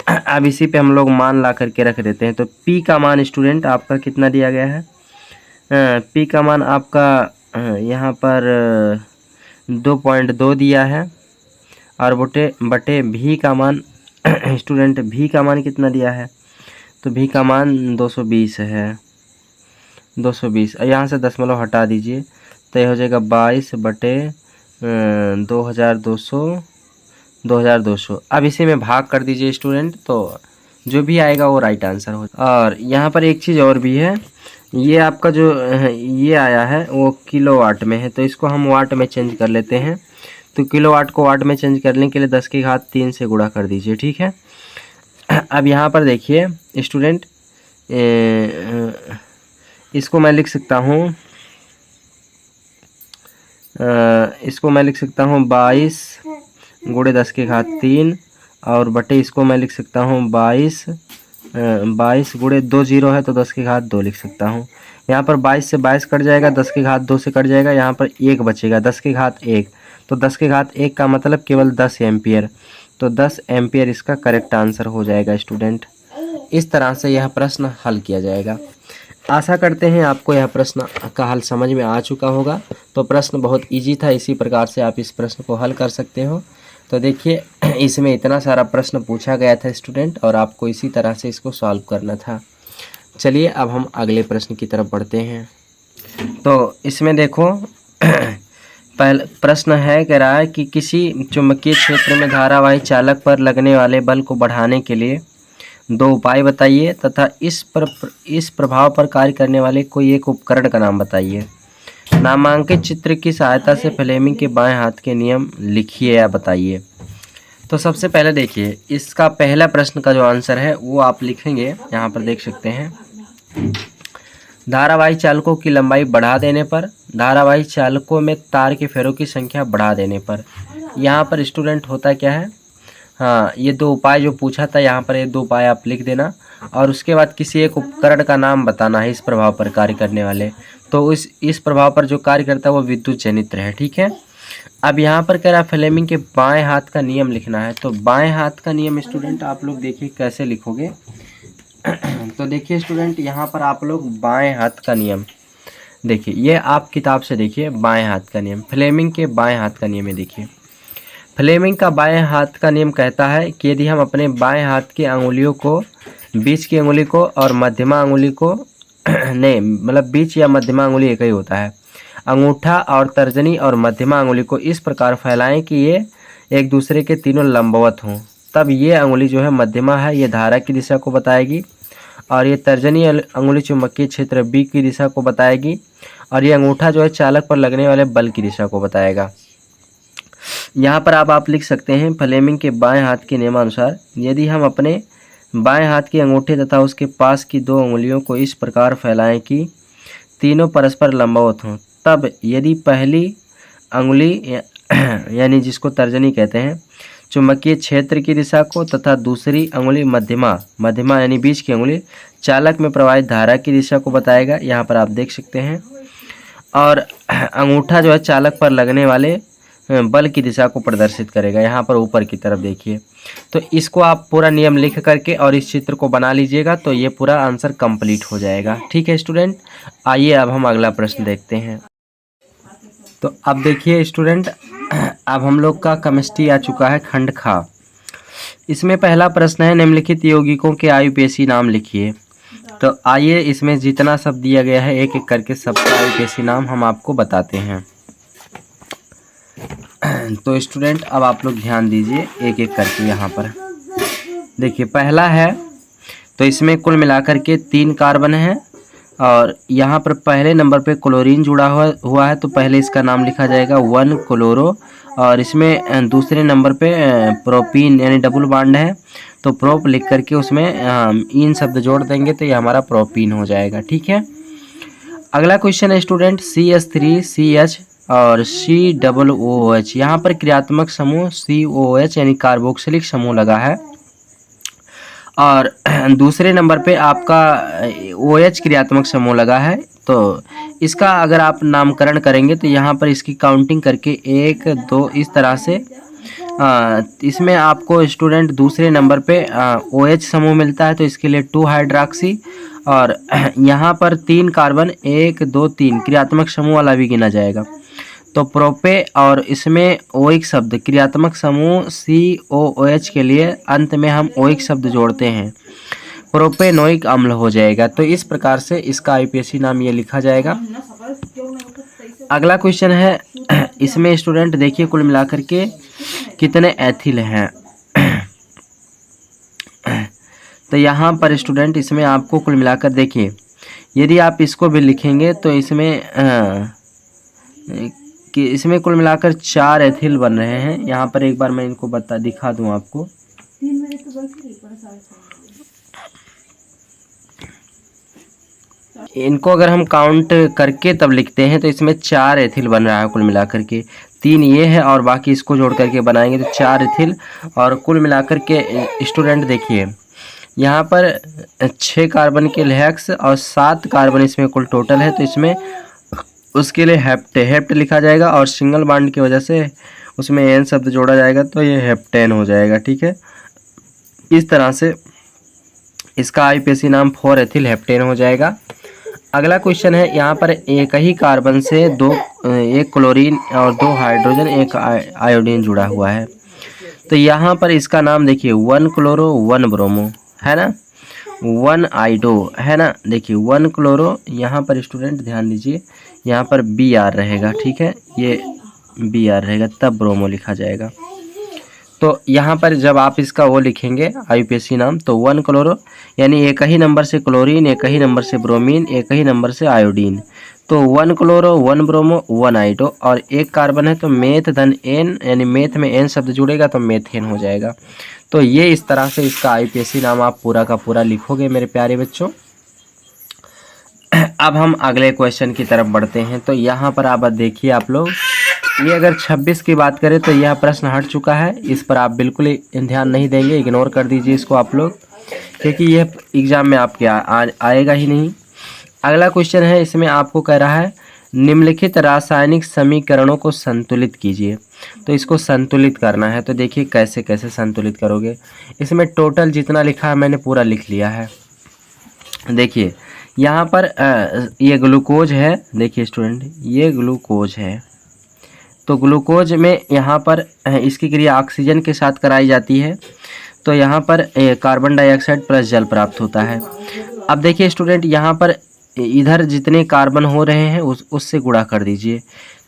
अब इसी पे हम लोग मान ला करके रख देते हैं। तो P का मान स्टूडेंट आपका कितना दिया गया है? P का मान आपका यहाँ पर 2.2 दिया है और बटे V का मान स्टूडेंट V का मान कितना दिया है? तो V का मान 220 है, 220। यहाँ से दशमलव हटा दीजिए तो ये हो जाएगा 22/2200। अब इसी में भाग कर दीजिए स्टूडेंट, तो जो भी आएगा वो राइट आंसर हो। और यहाँ पर एक चीज़ और भी है, ये आपका जो ये आया है वो किलोवाट में है, तो इसको हम वाट में चेंज कर लेते हैं। तो किलोवाट को वाट में चेंज करने के लिए 10⁻³ से गुणा कर दीजिए। ठीक है, अब यहाँ पर देखिए स्टूडेंट, इसको मैं लिख सकता हूँ इसको मैं लिख सकता हूँ 22 गुणे 10 की घात 3 और बटे इसको मैं लिख सकता हूँ 22 गुणे 2 जीरो है तो 10 की घात 2 लिख सकता हूँ। यहाँ पर 22 से 22 कट जाएगा, 10 की घात 2 से कट जाएगा, यहाँ पर 1 बचेगा, 10 की घात 1, तो 10 की घात 1 का मतलब केवल 10 एम्पियर, तो 10 एम्पियर इसका करेक्ट आंसर हो जाएगा स्टूडेंट। इस तरह से यह प्रश्न हल किया जाएगा। आशा करते हैं आपको यह प्रश्न का हल समझ में आ चुका होगा। तो प्रश्न बहुत इजी था, इसी प्रकार से आप इस प्रश्न को हल कर सकते हो। तो देखिए इसमें इतना सारा प्रश्न पूछा गया था स्टूडेंट और आपको इसी तरह से इसको सॉल्व करना था। चलिए अब हम अगले प्रश्न की तरफ बढ़ते हैं। तो इसमें देखो पहला प्रश्न है, कह रहा है कि किसी चुंबकीय क्षेत्र में धारावाही चालक पर लगने वाले बल को बढ़ाने के लिए 2 उपाय बताइए तथा इस प्रभाव पर कार्य करने वाले कोई एक उपकरण का नाम बताइए। नामांकित चित्र की सहायता से फ्लेमिंग के बाएं हाथ के नियम लिखिए या बताइए। तो सबसे पहले देखिए इसका पहला प्रश्न का जो आंसर है वो आप लिखेंगे, यहाँ पर देख सकते हैं, धारावाही चालकों की लंबाई बढ़ा देने पर, धारावाही चालकों में तार के फेरों की संख्या बढ़ा देने पर। यहाँ पर स्टूडेंट होता क्या है, हाँ ये 2 उपाय जो पूछा था यहाँ पर ये 2 उपाय आप लिख देना और उसके बाद किसी एक उपकरण का नाम बताना है इस प्रभाव पर कार्य करने वाले। तो इस प्रभाव पर जो कार्य करता है वो विद्युत जनित्र है, ठीक है। अब यहाँ पर कह रहा है फ्लेमिंग के बाएं हाथ का नियम लिखना है। तो बाएं हाथ का नियम स्टूडेंट आप लोग देखिए कैसे लिखोगे। तो देखिए स्टूडेंट यहाँ पर आप लोग बाएं हाथ का नियम देखिए, ये आप किताब से देखिए बाएं हाथ का नियम, फ्लेमिंग के बाएं हाथ का नियम है। देखिए फ्लेमिंग का बाएं हाथ का नियम कहता है कि यदि हम अपने बाएं हाथ की अंगुलियों को, बीच की अंगुली को और मध्यमा अंगुली को नहीं मतलब बीच या मध्यमा अंगुली एक ही होता है, अंगूठा और तर्जनी और मध्यमा अंगुली को इस प्रकार फैलाएं कि ये एक दूसरे के तीनों लंबवत हों, तब ये अंगुली जो है मध्यमा है, ये धारा की दिशा को बताएगी और ये तर्जनी अंगुली चुंबकीय क्षेत्र B की दिशा को बताएगी और ये अंगूठा जो है चालक पर लगने वाले बल की दिशा को बताएगा। यहाँ पर आप लिख सकते हैं फ्लेमिंग के बाएं हाथ के नियमानुसार यदि हम अपने बाएं हाथ के अंगूठे तथा उसके पास की 2 उंगलियों को इस प्रकार फैलाएं कि तीनों परस्पर लंबवत हों, तब यदि पहली अंगुली यानी जिसको तर्जनी कहते हैं चुंबकीय क्षेत्र की दिशा को तथा दूसरी अंगुली मध्यमा यानी बीच की अंगुली चालक में प्रवाहित धारा की दिशा को बताएगा, यहाँ पर आप देख सकते हैं। और अंगूठा जो है चालक पर लगने वाले बल की दिशा को प्रदर्शित करेगा, यहाँ पर ऊपर की तरफ देखिए। तो इसको आप पूरा नियम लिख करके और इस चित्र को बना लीजिएगा तो ये पूरा आंसर कंप्लीट हो जाएगा, ठीक है स्टूडेंट। आइए अब हम अगला प्रश्न देखते हैं। तो अब देखिए स्टूडेंट, अब हम लोग का केमिस्ट्री आ चुका है खंड खा। इसमें पहला प्रश्न है निम्नलिखित यौगिकों के आयुपेशी नाम लिखिए। तो आइए इसमें जितना सब दिया गया है एक एक करके सबका आयुपेशी नाम हम आपको बताते हैं। तो स्टूडेंट अब आप लोग ध्यान दीजिए एक एक करके। यहाँ पर देखिए पहला है, तो इसमें कुल मिलाकर के 3 कार्बन हैं और यहाँ पर पहले नंबर पे क्लोरीन जुड़ा हुआ है तो पहले इसका नाम लिखा जाएगा 1 क्लोरो और इसमें दूसरे नंबर पे प्रोपीन यानी डबल बॉन्ड है तो प्रोप लिख करके उसमें इन शब्द जोड़ देंगे तो ये हमारा प्रोपीन हो जाएगा, ठीक है। अगला क्वेश्चन है स्टूडेंट CH3CH और COOH। यहाँ पर क्रियात्मक समूह COOH यानी कार्बोक्सिलिक समूह लगा है और दूसरे नंबर पे आपका OH क्रियात्मक समूह लगा है। तो इसका अगर आप नामकरण करेंगे तो यहाँ पर इसकी काउंटिंग करके 1 2 इस तरह से इसमें आपको स्टूडेंट दूसरे नंबर पे OH समूह मिलता है तो इसके लिए 2 हाइड्रॉक्सी और यहाँ पर 3 कार्बन 1 2 3 क्रियात्मक समूह वाला भी गिना जाएगा। तो प्रोपे और इसमें ओइक शब्द क्रियात्मक समूह COOH के लिए अंत में हम ओइक शब्द जोड़ते हैं, प्रोपेनोइक अम्ल हो जाएगा। तो इस प्रकार से इसका आईपीएसी नाम ये लिखा जाएगा। अगला क्वेश्चन है, इसमें स्टूडेंट देखिए कुल मिलाकर के कितने एथिल हैं। तो यहाँ पर स्टूडेंट इसमें आपको कुल मिलाकर देखिए यदि आप इसको भी लिखेंगे तो इसमें कुल मिलाकर 4 एथिल बन रहे हैं। यहाँ पर एक बार मैं इनको दिखा दूं आपको। इनको अगर हम काउंट करके तब लिखते हैं तो इसमें 4 एथिल बन रहा है कुल मिलाकर के। 3 ये है और बाकी इसको जोड़ करके बनाएंगे तो 4 एथिल। और कुल मिलाकर के स्टूडेंट देखिए यहाँ पर 6 कार्बन के लिए हेक्स और 7 कार्बन इसमें कुल टोटल है। तो इसमें उसके लिए हेप्ट लिखा जाएगा और सिंगल बॉन्ड की वजह से उसमें एन शब्द जोड़ा जाएगा तो ये हेप्टेन हो जाएगा। ठीक है, इस तरह से इसका आईपीएसी नाम 4 एथिल हेप्टेन हो जाएगा। अगला क्वेश्चन है, यहाँ पर एक ही कार्बन से एक क्लोरीन और 2 हाइड्रोजन एक आयोडीन जुड़ा हुआ है। तो यहाँ पर इसका नाम देखिए 1 क्लोरो 1 ब्रोमो है ना, 1 आइडो है ना। देखिए 1 क्लोरो, यहाँ पर स्टूडेंट ध्यान दीजिए यहाँ पर Br रहेगा। ठीक है, ये Br रहेगा तब ब्रोमो लिखा जाएगा। तो यहाँ पर जब आप इसका वो लिखेंगे आईपीएसी नाम तो 1 क्लोरो यानी एक ही नंबर से क्लोरीन, एक ही नंबर से ब्रोमीन, एक ही नंबर से आयोडीन। तो 1 क्लोरो 1 ब्रोमो 1 आइडो और एक कार्बन है तो मेथ धन एन यानी मेथ में एन शब्द जुड़ेगा तो मेथेन हो जाएगा। तो ये इस तरह से इसका आईपीएसी नाम आप पूरा का पूरा लिखोगे मेरे प्यारे बच्चों। अब हम अगले क्वेश्चन की तरफ बढ़ते हैं। तो यहाँ पर आप देखिए आप लोग, ये अगर 26 की बात करें तो यह प्रश्न हट चुका है, इस पर आप बिल्कुल ध्यान नहीं देंगे, इग्नोर कर दीजिए इसको आप लोग, क्योंकि यह एग्जाम में आपके आएगा ही नहीं। अगला क्वेश्चन है, इसमें आपको कह रहा है निम्नलिखित रासायनिक समीकरणों को संतुलित कीजिए। तो इसको संतुलित करना है, तो देखिए कैसे कैसे संतुलित करोगे। इसमें टोटल जितना लिखा है मैंने पूरा लिख लिया है। देखिए यहाँ पर ये ग्लूकोज है, देखिए स्टूडेंट ये ग्लूकोज है। तो ग्लूकोज में यहाँ पर इसकी क्रिया ऑक्सीजन के साथ कराई जाती है, तो यहाँ पर कार्बन डाइऑक्साइड प्लस जल प्राप्त होता है। अब देखिए स्टूडेंट यहाँ पर इधर जितने कार्बन हो रहे हैं उससे गुणा कर दीजिए।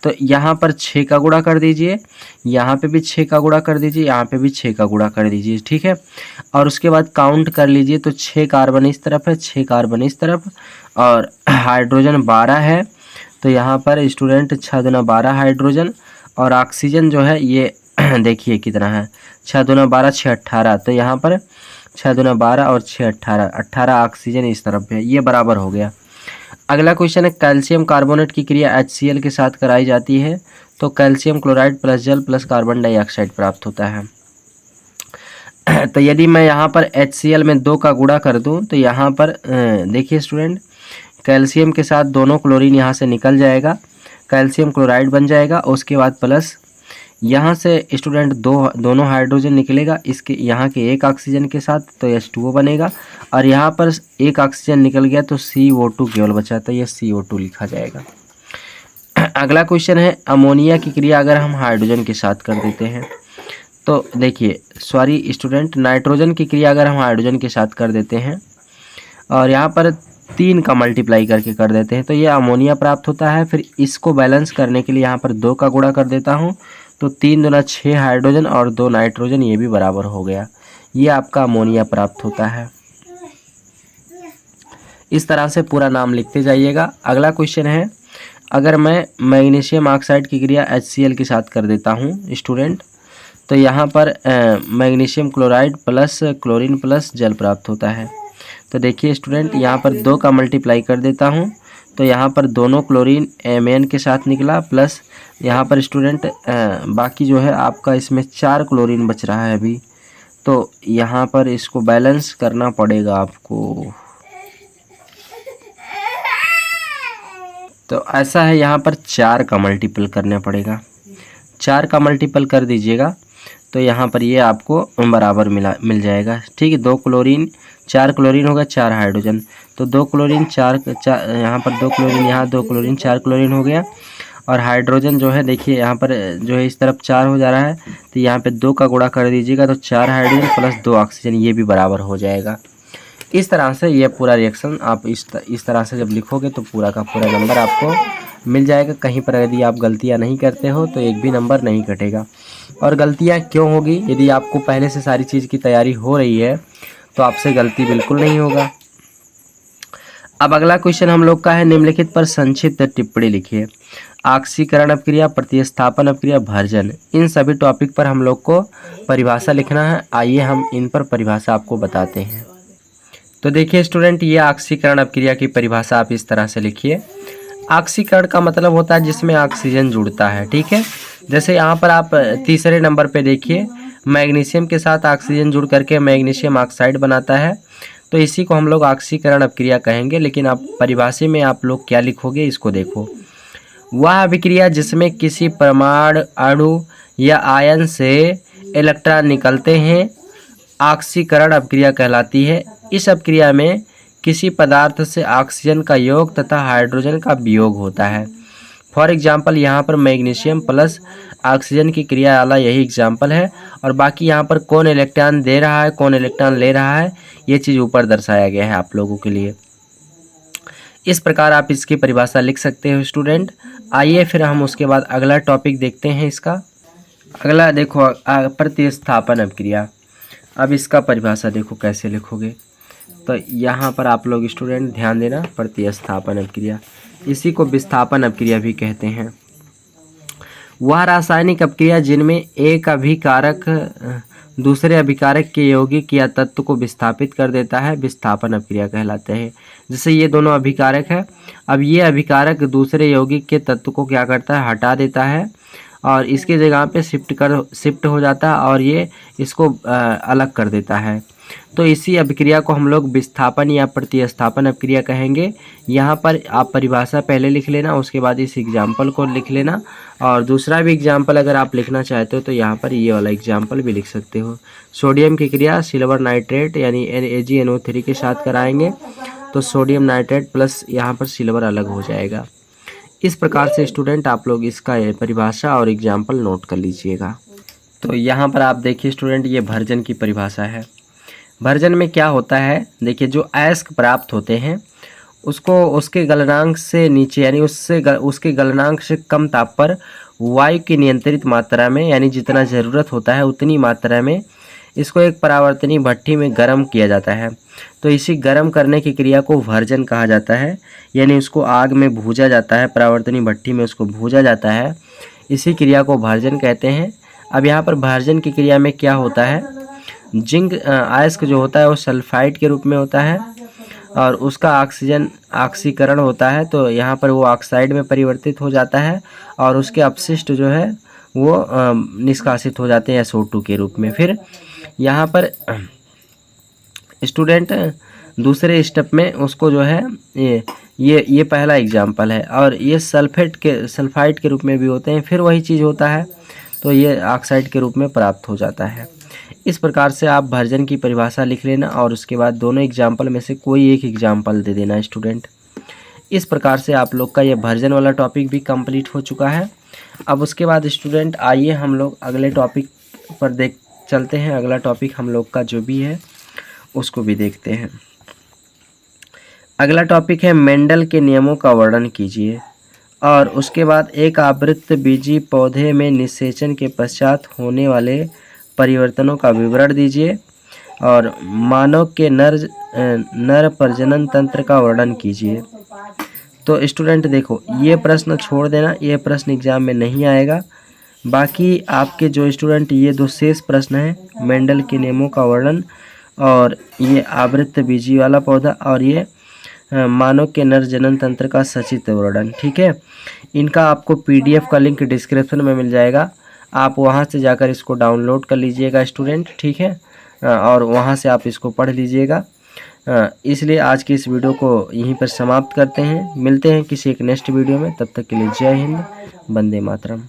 तो यहाँ पर 6 का गुणा कर दीजिए, यहाँ पे भी 6 का गुणा कर दीजिए, यहाँ पे भी 6 का गुणा कर दीजिए। ठीक है, और उसके बाद काउंट कर लीजिए तो 6 कार्बन इस तरफ है, 6 कार्बन इस तरफ और हाइड्रोजन 12 है। तो यहाँ पर स्टूडेंट 6 दूना 12 हाइड्रोजन और ऑक्सीजन जो है ये देखिए कितना है, 6 दूना 12 6 18। तो यहाँ पर 6 दूना 12 और 6 18 ऑक्सीजन इस तरफ है, ये बराबर हो गया। अगला क्वेश्चन है, कैल्शियम कार्बोनेट की क्रिया HCl के साथ कराई जाती है तो कैल्शियम क्लोराइड प्लस जल प्लस कार्बन डाइऑक्साइड प्राप्त होता है। तो यदि मैं यहाँ पर HCl में 2 का गुणा कर दूँ तो यहाँ पर देखिए स्टूडेंट कैल्शियम के साथ दोनों क्लोरीन यहाँ से निकल जाएगा, कैल्शियम क्लोराइड बन जाएगा। उसके बाद प्लस यहाँ से स्टूडेंट दोनों हाइड्रोजन निकलेगा इसके यहाँ के एक ऑक्सीजन के साथ तो H2O बनेगा और यहाँ पर एक ऑक्सीजन निकल गया तो CO2 केवल बचा, तो ये CO2 लिखा जाएगा। अगला क्वेश्चन है, अमोनिया की क्रिया अगर हम हाइड्रोजन के साथ कर देते हैं तो देखिए सॉरी स्टूडेंट नाइट्रोजन की क्रिया अगर हम हाइड्रोजन के साथ कर देते हैं और यहाँ पर 3 का मल्टीप्लाई करके कर देते हैं तो ये अमोनिया प्राप्त होता है। फिर इसको बैलेंस करने के लिए यहाँ पर 2 का गुणा कर देता हूँ तो 3 दूना 6 हाइड्रोजन और 2 नाइट्रोजन, ये भी बराबर हो गया, ये आपका अमोनिया प्राप्त होता है। इस तरह से पूरा नाम लिखते जाइएगा। अगला क्वेश्चन है, अगर मैं मैग्नीशियम ऑक्साइड की क्रिया HCl के साथ कर देता हूँ स्टूडेंट तो यहाँ पर magnesium chloride plus chlorine plus जल प्राप्त होता है। तो देखिए स्टूडेंट यहाँ पर 2 का मल्टीप्लाई कर देता हूँ तो यहाँ पर दोनों क्लोरीन Mn के साथ निकला प्लस यहाँ पर स्टूडेंट बाकी जो है आपका इसमें 4 क्लोरीन बच रहा है अभी, तो यहाँ पर इसको बैलेंस करना पड़ेगा आपको। तो ऐसा है यहाँ पर 4 का मल्टीपल करना पड़ेगा, 4 का मल्टीपल कर दीजिएगा तो यहाँ पर ये आपको बराबर मिल जाएगा। ठीक है, 2 क्लोरीन 4 क्लोरीन होगा 4 हाइड्रोजन, तो 2 क्लोरीन 4 यहाँ पर 2 क्लोरीन यहाँ 2 क्लोरीन 4 क्लोरीन हो गया। और हाइड्रोजन जो है देखिए यहाँ पर जो है इस तरफ 4 हो जा रहा है तो यहाँ पे 2 का गुणा कर दीजिएगा तो 4 हाइड्रोजन प्लस 2 ऑक्सीजन, ये भी बराबर हो जाएगा। इस तरह से ये पूरा रिएक्शन आप इस तरह से जब लिखोगे तो पूरा का पूरा नंबर आपको मिल जाएगा। कहीं पर यदि आप गलतियाँ नहीं करते हो तो एक भी नंबर नहीं कटेगा। और गलतियाँ क्यों होगी, यदि आपको पहले से सारी चीज़ की तैयारी हो रही है तो आपसे गलती बिल्कुल नहीं होगा। अब अगला क्वेश्चन हम लोग का है, निम्नलिखित पर संक्षिप्त टिप्पणी लिखिए। ऑक्सीकरण अपक्रिया, प्रतिस्थापन अपक्रिया, भर्जन, इन सभी टॉपिक पर हम लोग को परिभाषा लिखना है। आइए हम इन पर परिभाषा आपको बताते हैं। तो देखिए स्टूडेंट, ये ऑक्सीकरण अपक्रिया की परिभाषा आप इस तरह से लिखिए। ऑक्सीकरण का मतलब होता है जिसमें ऑक्सीजन जुड़ता है, ठीक है। जैसे यहाँ पर आप तीसरे नंबर पे देखिए, मैग्नीशियम के साथ ऑक्सीजन जुड़ करके मैग्नीशियम ऑक्साइड बनाता है, तो इसी को हम लोग ऑक्सीकरण अपक्रिया कहेंगे। लेकिन आप परिभाषा में आप लोग क्या लिखोगे इसको देखो। वह अभिक्रिया जिसमें किसी परमाणु, अणु या आयन से इलेक्ट्रॉन निकलते हैं ऑक्सीकरण अपक्रिया कहलाती है। इस अपक्रिया में किसी पदार्थ से ऑक्सीजन का योग तथा हाइड्रोजन का वियोग होता है। फॉर एग्जाम्पल यहाँ पर मैग्नीशियम प्लस ऑक्सीजन की क्रिया वाला यही एग्जाम्पल है, और बाकी यहाँ पर कौन इलेक्ट्रॉन दे रहा है कौन इलेक्ट्रॉन ले रहा है ये चीज़ ऊपर दर्शाया गया है आप लोगों के लिए। इस प्रकार आप इसकी परिभाषा लिख सकते हो स्टूडेंट। आइए फिर हम उसके बाद अगला टॉपिक देखते हैं इसका। अगला देखो प्रतिस्थापन अपक्रिया। अब इसका परिभाषा देखो कैसे लिखोगे। तो यहाँ पर आप लोग स्टूडेंट ध्यान देना, प्रतिस्थापन अपक्रिया, इसी को विस्थापन अपक्रिया भी कहते हैं। वह रासायनिक अपक्रिया जिनमें एक अभिकारक दूसरे अभिकारक के यौगिक या तत्व को विस्थापित कर देता है विस्थापन अपक्रिया कहलाते हैं। जैसे ये दोनों अभिकारक है, अब ये अभिकारक दूसरे यौगिक के तत्व को क्या करता है, हटा देता है और इसके जगह पे शिफ्ट हो जाता है और ये इसको अलग कर देता है। तो इसी अभिक्रिया को हम लोग विस्थापन या प्रतिस्थापन अपक्रिया कहेंगे। यहाँ पर आप परिभाषा पहले लिख लेना, उसके बाद इस एग्जाम्पल को लिख लेना, और दूसरा भी एग्जाम्पल अगर आप लिखना चाहते हो तो यहाँ पर ये वाला एग्जाम्पल भी लिख सकते हो। सोडियम की क्रिया सिल्वर नाइट्रेट यानी NaGNO3 के साथ कराएंगे तो सोडियम नाइट्रेट प्लस यहाँ पर सिल्वर अलग हो जाएगा। इस प्रकार से स्टूडेंट आप लोग इसका परिभाषा और एग्जाम्पल नोट कर लीजिएगा। तो यहाँ पर आप देखिए स्टूडेंट, ये भर्जन की परिभाषा है। भर्जन में क्या होता है, देखिए जो अयस्क प्राप्त होते हैं उसको उसके गलनांक से नीचे यानी उसके गलनांक से कम ताप पर वायु की नियंत्रित मात्रा में यानी जितना ज़रूरत होता है उतनी मात्रा में इसको एक परावर्तनीय भट्ठी में गर्म किया जाता है। तो इसी गर्म करने की क्रिया को भर्जन कहा जाता है, यानी उसको आग में भूजा जाता है, परावर्तनीय भट्ठी में उसको भूजा जाता है, इसी क्रिया को भर्जन कहते हैं। अब यहाँ पर भर्जन की क्रिया में क्या होता है, जिंक अयस्क जो होता है वो सल्फाइड के रूप में होता है और उसका ऑक्सीजन ऑक्सीकरण होता है, तो यहाँ पर वो ऑक्साइड में परिवर्तित हो जाता है और उसके अपशिष्ट जो है वो निष्कासित हो जाते हैं SO2 के रूप में। फिर यहाँ पर स्टूडेंट दूसरे स्टेप में उसको जो है ये पहला एग्जाम्पल है, और ये सल्फाइड के रूप में भी होते हैं, फिर वही चीज़ होता है तो ये ऑक्साइड के रूप में प्राप्त हो जाता है। इस प्रकार से आप भर्जन की परिभाषा लिख लेना और उसके बाद दोनों एग्जाम्पल में से कोई एक एग्जाम्पल दे देना स्टूडेंट। इस प्रकार से आप लोग का ये भर्जन वाला टॉपिक भी कंप्लीट हो चुका है। अब उसके बाद स्टूडेंट आइए हम लोग अगले टॉपिक पर चलते हैं। अगला टॉपिक हम लोग का जो भी है उसको भी देखते हैं। अगला टॉपिक है मेंडल के नियमों का वर्णन कीजिए, और उसके बाद एक आवृत्त बीजी पौधे में निषेचन के पश्चात होने वाले परिवर्तनों का विवरण दीजिए, और मानव के नर प्रजनन तंत्र का वर्णन कीजिए। तो स्टूडेंट देखो, ये प्रश्न छोड़ देना, ये प्रश्न एग्जाम में नहीं आएगा। बाकी आपके जो स्टूडेंट ये दो शेष प्रश्न हैं, मेंडल के नियमों का वर्णन और ये आवृत्त बीजी वाला पौधा और ये मानव के नर जनन तंत्र का सचित्र वर्णन, ठीक है। इनका आपको PDF का लिंक डिस्क्रिप्शन में मिल जाएगा, आप वहां से जाकर इसको डाउनलोड कर लीजिएगा स्टूडेंट, ठीक है, और वहां से आप इसको पढ़ लीजिएगा। इसलिए आज की इस वीडियो को यहीं पर समाप्त करते हैं। मिलते हैं किसी एक नेक्स्ट वीडियो में, तब तक के लिए जय हिंद, वंदे मातरम।